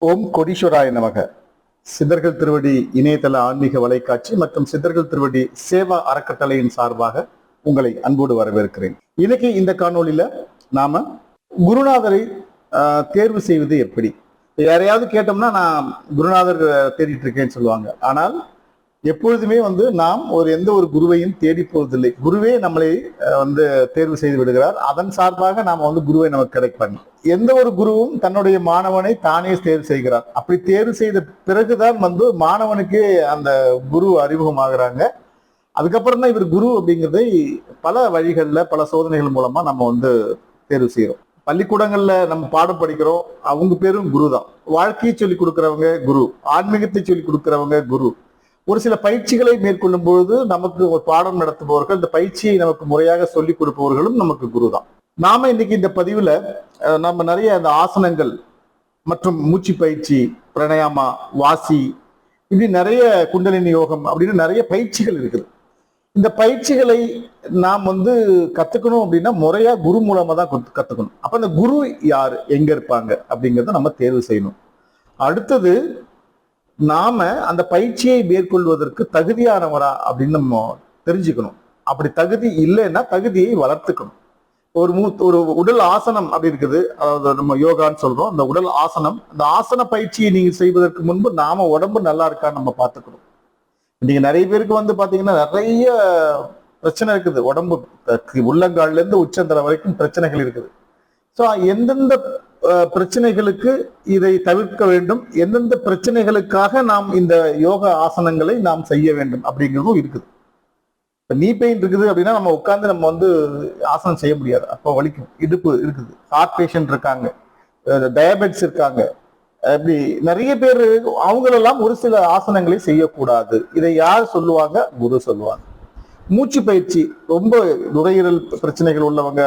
ஓம் கோடீஸ்வராய நமக. சித்தர்கள் திருவடி இணையதள ஆன்மீக வலைக்காட்சி மற்றும் சித்தர்கள் திருவடி சேவா அறக்கட்டளையின் சார்பாக உங்களை அன்போடு வரவேற்கிறேன். இன்னைக்கு இந்த காணொலியில நாம குருநாதரை தேர்வு செய்வது எப்படி. யாரையாவது கேட்டோம்னா நான் குருநாதர் தேடிட்டு இருக்கேன்னு சொல்லுவாங்க. ஆனால் எப்பொழுதுமே நாம் எந்த ஒரு குருவையும் தேடி போவதில்லை. குருவே நம்மளை தேர்வு செய்து விடுகிறார். அதன் சார்பாக நாம குருவை நமக்கு கிடைப்பாங்க. எந்த ஒரு குருவும் தன்னுடைய மாணவனை தானே தேர்வு செய்கிறார். அப்படி தேர்வு செய்த பிறகுதான் மாணவனுக்கு அந்த குரு அறிமுகமாகறாங்க. அதுக்கப்புறம் தான் இவர் குரு அப்படிங்கிறதை பல வழிகள்ல பல சோதனைகள் மூலமா நம்ம தேர்வு செய்யறோம். பள்ளிக்கூடங்கள்ல நம்ம பாடம் படிக்கிறோம், அவங்க பேரும் குரு தான். வாழ்க்கையை சொல்லி கொடுக்கறவங்க குரு, ஆன்மீகத்தை சொல்லி கொடுக்கறவங்க குரு. ஒரு சில பயிற்சிகளை மேற்கொள்ளும் பொழுது நமக்கு ஒரு பாடம் நடத்துபவர்கள், இந்த பயிற்சியை நமக்கு முறையாக சொல்லி கொடுப்பவர்களும் நமக்கு குரு தான். நாம இன்னைக்கு இந்த பதிவுல நம்ம நிறைய அந்த ஆசனங்கள் மற்றும் மூச்சு பயிற்சி, பிரணயாமா, வாசி, இப்படி நிறைய குண்டலினி யோகம் அப்படின்னு நிறைய பயிற்சிகள் இருக்குது. இந்த பயிற்சிகளை நாம் கத்துக்கணும் அப்படின்னா முறையா குரு மூலமா தான் கத்துக்கணும். அப்ப அந்த குரு யாரு, எங்க இருப்பாங்க அப்படிங்கிறத நம்ம தேர்வு செய்யணும். அடுத்தது நாம அந்த பயிற்சியை மேற்கொள்வதற்கு தகுதியானவரா அப்படின்னு நம்ம தெரிஞ்சுக்கணும். அப்படி தகுதி இல்லைன்னா தகுதியை வளர்த்துக்கணும். ஒரு உடல் ஆசனம் அப்படி இருக்குது, அதாவது நம்ம யோகான்னு சொல்றோம். அந்த உடல் ஆசனம், அந்த ஆசன பயிற்சியை நீங்க செய்வதற்கு முன்பு நாம உடம்பு நல்லா இருக்கான்னு நம்ம பார்த்துக்கணும். நீங்க நிறைய பேருக்கு பாத்தீங்கன்னா நிறைய பிரச்சனை இருக்குது. உடம்பு உள்ளங்கால்ல இருந்து உச்சந்தலை வரைக்கும் பிரச்சனைகள் இருக்குது. ஸோ எந்தெந்த பிரச்சனைகளுக்கு இதை தவிர்க்க வேண்டும், எந்தெந்த பிரச்சனைகளுக்காக நாம் இந்த யோக ஆசனங்களை நாம் செய்ய வேண்டும் அப்படிங்கிறதும் இருக்குது. இப்ப நீ பெயின் இருக்குது அப்படின்னா நம்ம உட்கார்ந்து நம்ம ஆசனம் செய்ய முடியாது, அப்போ வலிக்கும். இடுப்பு இருக்குது, ஹார்ட் பேஷண்ட் இருக்காங்க, டயபெட்டிஸ் இருக்காங்க, அப்படி நிறைய பேர் அவங்களெல்லாம் ஒரு சில ஆசனங்களை செய்யக்கூடாது. இதை யார் சொல்லுவாங்க? குரு சொல்லுவாங்க. மூச்சு பயிற்சி, ரொம்ப நுரையீரல் பிரச்சனைகள் உள்ளவங்க,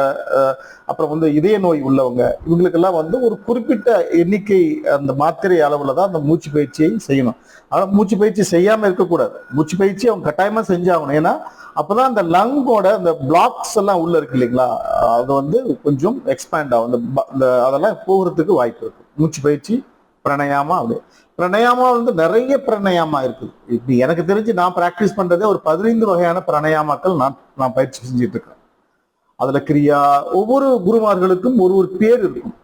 அப்புறம் இதய நோய் உள்ளவங்க, இவங்களுக்கெல்லாம் ஒரு குறிப்பிட்ட எண்ணிக்கை அந்த மாத்திரை அளவுல தான் அந்த மூச்சு பயிற்சியை செய்யணும். ஆனா மூச்சு பயிற்சி செய்யாம இருக்கக்கூடாது. மூச்சு பயிற்சி அவங்க கட்டாயமா செஞ்சாகணும். ஏன்னா அப்பதான் அந்த லங்கோட அந்த பிளாக்ஸ் எல்லாம் உள்ள இருக்கு இல்லைங்களா, அது கொஞ்சம் எக்ஸ்பேண்ட் ஆகும். அதெல்லாம் போகிறதுக்கு வாய்ப்பு இருக்கு. மூச்சு பயிற்சி, பிரணயாமா, அப்படி பிரணயாமா நிறைய பிரணயாமா இருக்குது. இப்படி எனக்கு தெரிஞ்சு நான் பிராக்டிஸ் பண்றதே ஒரு 15 வகையான பிரணயாமாக்கள் நான் பயிற்சி செஞ்சுட்டு இருக்கேன். அதுல கிரியா, ஒவ்வொரு குருமார்களுக்கும் ஒரு பேர் இருக்கும்.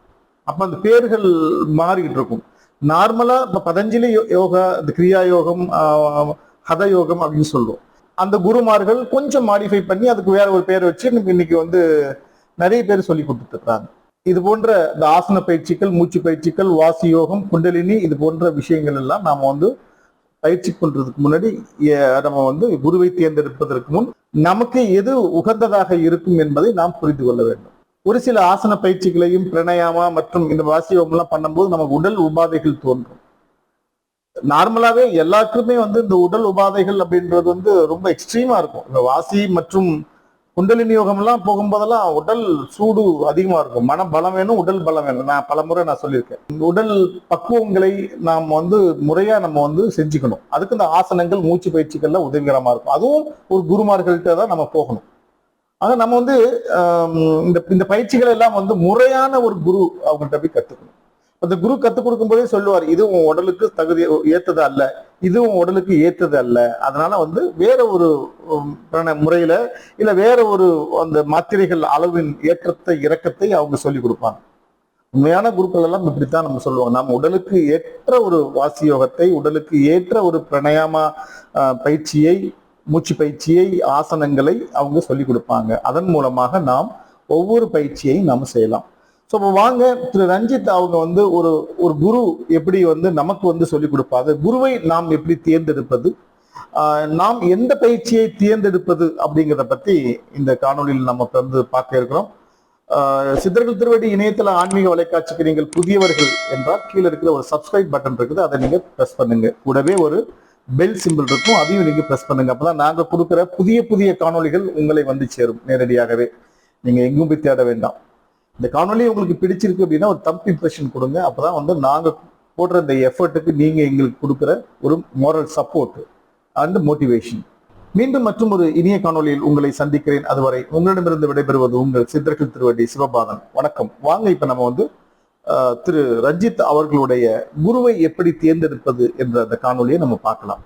அப்ப அந்த பேர்கள் மாறிக்கிட்டு இருக்கும். நார்மலா இப்ப பதஞ்சலி யோகா, இந்த கிரியா யோகம், ஹத யோகம் அப்படின்னு சொல்லுவோம். அந்த குருமார்கள் கொஞ்சம் மாடிஃபை பண்ணி அதுக்கு வேற ஒரு பேர் வச்சு இன்னைக்கு நிறைய பேர் சொல்லி கொடுத்துட்டு இருக்காங்க. இது போன்ற இந்த ஆசன பயிற்சிகள், மூச்சு பயிற்சிகள், வாசி யோகம், குண்டலினி, இது போன்ற விஷயங்கள் எல்லாம் நாம பயிற்சி பண்றதுக்கு முன்னாடி நம்ம குருவை தேர்ந்தெடுப்பதற்கு முன் நமக்கு எது உகந்ததாக இருக்கும் என்பதை நாம் புரிந்து கொள்ள வேண்டும். ஒரு சில ஆசன பயிற்சிகளையும் பிரணயாமா மற்றும் இந்த வாசி யோகம் எல்லாம் பண்ணும்போது நமக்கு உடல் உபாதைகள் தோன்றும். நார்மலாவே எல்லாருக்குமே இந்த உடல் உபாதைகள் அப்படின்றது ரொம்ப எக்ஸ்ட்ரீமா இருக்கும். இந்த வாசி மற்றும் குண்டலினி யோகம் எல்லாம் போகும்போதெல்லாம் உடல் சூடு அதிகமா இருக்கும். மன பலம் வேணும், உடல் பலம் வேணும். நான் பலமுறை சொல்லியிருக்கேன். உடல் பக்குவங்களை நாம் முறையா நம்ம செஞ்சுக்கணும். அதுக்கு இந்த ஆசனங்கள், மூச்சு பயிற்சிகள்ல உதவிகரமா இருக்கும். அதுவும் ஒரு குருமார்கள்ட்ட தான் நம்ம போகணும். ஆக நம்ம இந்த பயிற்சிகள் எல்லாம் முறையான ஒரு குரு அவங்கள்ட்ட போய் கத்துக்கணும். அந்த குரு கத்துக் கொடுக்கும் போதே சொல்லுவார், இது உன் உடலுக்கு தகுதி ஏத்தது அல்ல, இது உன் உடலுக்கு ஏத்தது அல்ல. அதனால வேற ஒரு முறையில இல்ல வேற ஒரு அந்த மாத்திரைகள் அளவின் ஏற்றத்தை இறக்கத்தை அவங்க சொல்லி கொடுப்பாங்க. உண்மையான குருக்கள் எல்லாம் இப்படித்தான் நம்ம சொல்லுவோம். நம்ம உடலுக்கு ஏற்ற ஒரு வாசி யோகத்தை, உடலுக்கு ஏற்ற ஒரு பிரணயாமா பயிற்சியை, மூச்சு பயிற்சியை, ஆசனங்களை அவங்க சொல்லி கொடுப்பாங்க. அதன் மூலமாக நாம் ஒவ்வொரு பயிற்சியை நாம் செய்யலாம். ஸோ வாங்க, திரு ரஞ்சித் அவங்க ஒரு குரு எப்படி நமக்கு சொல்லிக் கொடுப்பாங்க, குருவை நாம் எப்படி தேர்ந்தெடுப்பது, நாம் எந்த பயிற்சியை தேர்ந்தெடுப்பது அப்படிங்கிறத பத்தி இந்த காணொலியில் நம்ம பார்க்க இருக்கிறோம். சித்தர்கள் திருவடி இணையதள ஆன்மீக வலைக்காட்சிக்கு நீங்கள் புதியவர்கள் என்றால் கீழே இருக்கிற ஒரு சப்ஸ்கிரைப் பட்டன் இருக்குது, அதை நீங்க பிரஸ் பண்ணுங்க. கூடவே ஒரு பெல் சிம்பிள் இருக்கும், அதையும் நீங்க பிரஸ் பண்ணுங்க. அப்பதான் நாங்க கொடுக்குற புதிய புதிய காணொலிகள் உங்களை சேரும் நேரடியாகவே. நீங்க எங்கும் போய் தேட வேண்டாம். இந்த காணொலி உங்களுக்கு பிடிச்சிருக்கு அப்படின்னா ஒரு தம்ப் இம்ப்ரெஷன் கொடுங்க. அப்பதான் நாங்க போடுற இந்த எஃபர்ட்டுக்கு நீங்க எங்களுக்கு கொடுக்குற ஒரு மோரல் சப்போர்ட் அண்ட் மோட்டிவேஷன். மீண்டும் மற்றும் ஒரு இனிய காணொலியில் உங்களை சந்திக்கிறேன். அதுவரை உங்களிடமிருந்து விடைபெறுவது உங்கள் சித்தர்கள் திருவடி சிவபாதன். வணக்கம். வாங்க இப்ப நம்ம திரு ரஞ்சித் அவர்களுடைய குருவை எப்படி தேர்ந்தெடுப்பது என்ற அந்த காணொலியை நம்ம பார்க்கலாம்.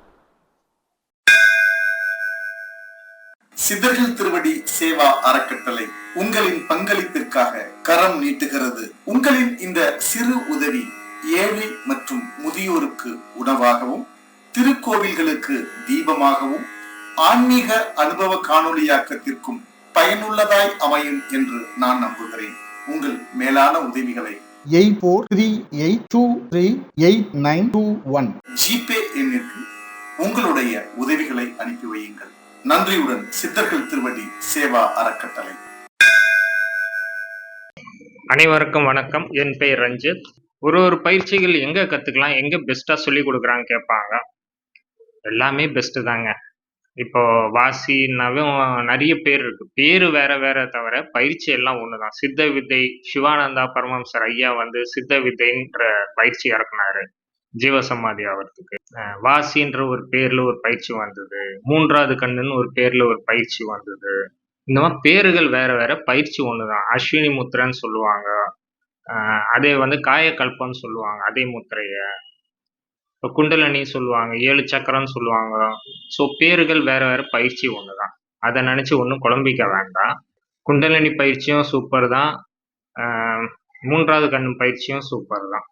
சித்தர்கள் திருவடி சேவா அறக்கட்டளை உங்களின் பங்களிப்பிற்காக கரம் நீட்டுகிறது. உங்களின் இந்த சிறு உதவி ஏழை மற்றும் முதியோருக்கு உணவாகவும், திருக்கோவில்களுக்கு தீபமாகவும், ஆன்மீக அனுபவ காணொலியாக்கத்திற்கும் பயனுள்ளதாய் அமையும் என்று நான் நம்புகிறேன். உங்கள் மேலான உதவிகளை 8438238921 ஜிபே எண்ணிற்கு உங்களுடைய உதவிகளை அனுப்பி வையுங்கள். நன்றியுடன், சித்தர்கள் திருவடி சேவா அறக்கட்டளை. அனைவருக்கும் வணக்கம். என் பெயர் ரஞ்சித். ஒரு பயிற்சிகள் எங்க கத்துக்கலாம், எங்க பெஸ்டா சொல்லி கொடுக்குறாங்க கேட்பாங்க. எல்லாமே பெஸ்ட் தாங்க. இப்போ வாசினாவும் நிறைய பேர் இருக்கு, பேரு வேற வேற தவிர பயிற்சி எல்லாம் ஒண்ணுதான். சித்த வித்தை சிவானந்தா பரமஹம்சர் ஐயா வந்து சித்த வித்தைன்ற பயிற்சி இறக்குனாரு ஜீவசமாதி ஆகிறதுக்கு. வாசின்ற ஒரு பேர்ல ஒரு பயிற்சி வந்தது, மூன்றாவது கண்ணுன்னு ஒரு பேர்ல ஒரு பயிற்சி வந்தது. இந்த மாதிரி பேர்கள் வேற வேற, பயிற்சி ஒண்ணுதான். அஸ்வினி முத்திரன்னு சொல்லுவாங்க, அதே வந்து காயக்கல்பம்னு சொல்லுவாங்க அதே முத்திரைய. இப்போ குண்டலினி சொல்லுவாங்க, 7 சக்கரம்னு சொல்லுவாங்க. ஸோ பேர்கள் வேற வேற, பயிற்சி ஒண்ணுதான். அதை நினைச்சு ஒன்றும் குழம்பிக்க வேண்டாம். குண்டலினி பயிற்சியும் சூப்பர் தான், மூன்றாவது கண்ணு பயிற்சியும் சூப்பர் தான்.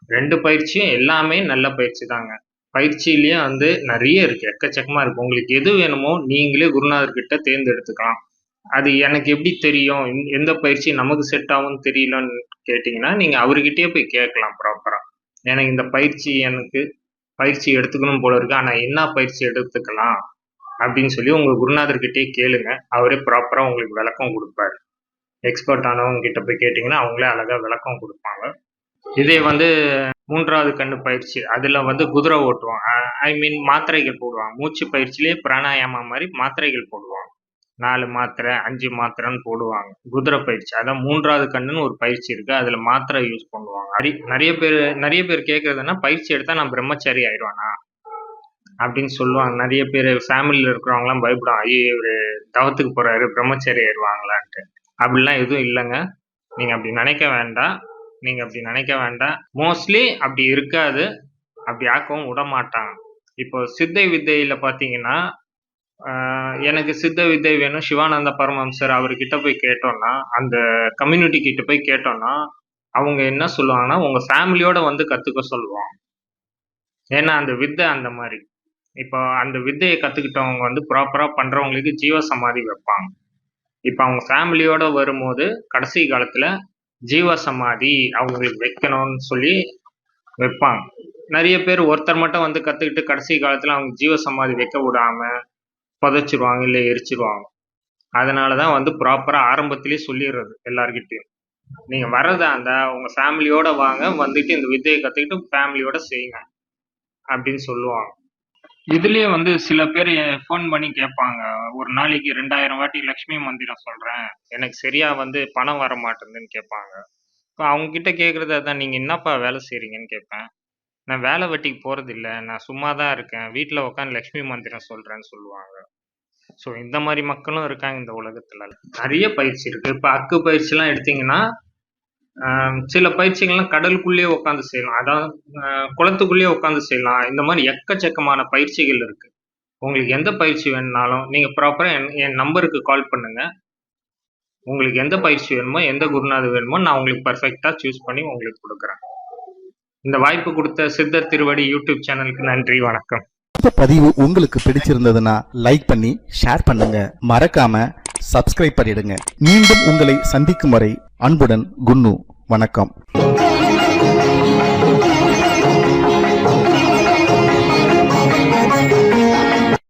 2 பயிற்சியும் எல்லாமே நல்ல பயிற்சி தாங்க. பயிற்சியிலேயே வந்து நிறைய இருக்கு, எக்கச்சக்கமா இருக்கு. உங்களுக்கு எது வேணுமோ நீங்களே குருநாதர்கிட்ட தேர்ந்தெடுத்துக்கலாம். அது எனக்கு எப்படி தெரியும் எந்த பயிற்சி நமக்கு செட் ஆகும்னு தெரியலன்னு கேட்டீங்கன்னா, நீங்க அவர்கிட்டயே போய் கேட்கலாம் ப்ராப்பரா. எனக்கு இந்த பயிற்சி எடுத்துக்கணும் போல இருக்கு, ஆனா என்ன பயிற்சி எடுத்துக்கலாம் அப்படின்னு சொல்லி உங்க குருநாதர்கிட்டயே கேளுங்க. அவரே ப்ராப்பரா உங்களுக்கு விளக்கம் கொடுப்பாரு. எக்ஸ்பர்ட் ஆனவங்க கிட்ட போய் கேட்டீங்கன்னா அவங்களே அழகா விளக்கம் கொடுப்பாங்க. இதே வந்து மூன்றாவது கண்ணு பயிற்சி, அதுல வந்து குதிரை ஓட்டுவாங்க, மாத்திரைகள் போடுவாங்க. மூச்சு பயிற்சியிலேயே பிராணாயாமா மாதிரி மாத்திரைகள் போடுவாங்க. 4 மாத்திரை 5 மாத்திரைன்னு போடுவாங்க. குதிரை பயிற்சி, அதான் மூன்றாவது கண்ணுன்னு ஒரு பயிற்சி இருக்கு, அதுல மாத்திரை யூஸ் பண்ணுவாங்க. நிறைய பேர் கேட்கறதுன்னா, பயிற்சி எடுத்தா நான் பிரம்மச்சாரி ஆயிடுவானா அப்படின்னு சொல்லுவாங்க. நிறைய பேர் ஃபேமிலியில இருக்கிறவங்க எல்லாம் பயப்படுவாங்க, ஐயோ இவரு தவத்துக்கு போறாரு பிரம்மச்சாரி ஆயிடுவாங்களான்ட்டு. அப்படிலாம் எதுவும் இல்லைங்க. நீங்க அப்படி நினைக்க வேண்டாம். மோஸ்ட்லி அப்படி இருக்காது, அப்படி ஆக்கவும் விட மாட்டாங்க. இப்போ சித்த வித்தையில பாத்தீங்கன்னா, எனக்கு சித்த வித்தை வேணும் சிவானந்த பரமஹம்சர் அவர்கிட்ட போய் கேட்டோம்னா, அந்த கம்யூனிட்டி கிட்ட போய் கேட்டோம்னா அவங்க என்ன சொல்லுவாங்கன்னா, உங்க ஃபேமிலியோட வந்து கத்துக்க சொல்லுவாங்க. ஏன்னா அந்த வித்தை அந்த மாதிரி. இப்போ அந்த வித்தையை கத்துக்கிட்டவங்க வந்து ப்ராப்பரா பண்றவங்களுக்கு ஜீவ சமாதி வைப்பாங்க. இப்போ அவங்க ஃபேமிலியோட வரும்போது கடைசி காலத்துல ஜீவ சமாதி அவங்களுக்கு வைக்கணும்னு சொல்லி வைப்பாங்க. நிறைய பேர் ஒருத்தர் மட்டும் வந்து கத்துக்கிட்டு கடைசி காலத்துல அவங்க ஜீவ சமாதி வைக்க விடாம புதைச்சிருவாங்க, இல்லை எரிச்சிருவாங்க. அதனாலதான் வந்து ப்ராப்பரா ஆரம்பத்திலேயே சொல்லிடுறது எல்லார்கிட்டையும், நீங்க வர்றதா இருந்தா உங்க ஃபேமிலியோட வாங்க, வந்துட்டு இந்த வித்தையை கத்துக்கிட்டு ஃபேமிலியோட செய்யுங்க அப்படின்னு சொல்லுவாங்க. இதுலயே வந்து சில பேர் ஃபோன் பண்ணி கேட்பாங்க, ஒரு நாளைக்கு 2000 வாட்டி லக்ஷ்மி மந்திரம் சொல்றேன், எனக்கு சரியா வந்து பணம் வர மாட்டேங்குதுன்னு கேட்பாங்க. இப்போ அவங்க கிட்ட கேட்கறது அதான், நீங்க என்னப்பா வேலை செய்றீங்கன்னு கேட்பேன். நான் வேலை வெட்டிக்கு போறது இல்ல, நான் சும்மா தான் இருக்கேன், வீட்டுல உட்காந்து லக்ஷ்மி மந்திரம் சொல்றேன்னு சொல்லுவாங்க. ஸோ இந்த மாதிரி மக்களும் இருக்காங்க இந்த உலகத்துல. நிறைய பயிற்சி இருக்கு. இப்போ அக்கு பயிற்சி எல்லாம் எடுத்தீங்கன்னா, சில பயிற்சிகள்லாம் கடலுக்குள்ளேயே உட்காந்து செய்யலாம், அதாவது குளத்துக்குள்ளேயே உட்காந்து செய்யலாம். இந்த மாதிரி எக்கச்சக்கமான பயிற்சிகள் இருக்கு. உங்களுக்கு எந்த பயிற்சி வேணும்னாலும் நீங்க ப்ராப்பரா என் நம்பருக்கு கால் பண்ணுங்க. உங்களுக்கு எந்த பயிற்சி வேணுமோ, எந்த குருநாதர் வேணுமோ, நான் உங்களுக்கு பர்ஃபெக்டா சூஸ் பண்ணி உங்களுக்கு கொடுக்குறேன். இந்த வாய்ப்பு கொடுத்த சித்தர் திருவடி யூடியூப் சேனலுக்கு நன்றி, வணக்கம். இந்த பதிவு உங்களுக்கு பிடிச்சிருந்ததுன்னா லைக் பண்ணி ஷேர் பண்ணுங்க, மறக்காம சப்ஸ்கிரைப் பண்ணிடுங்க. மீண்டும் உங்களை சந்திக்கும் வரை அன்புடன் குன்னு. வணக்கம்.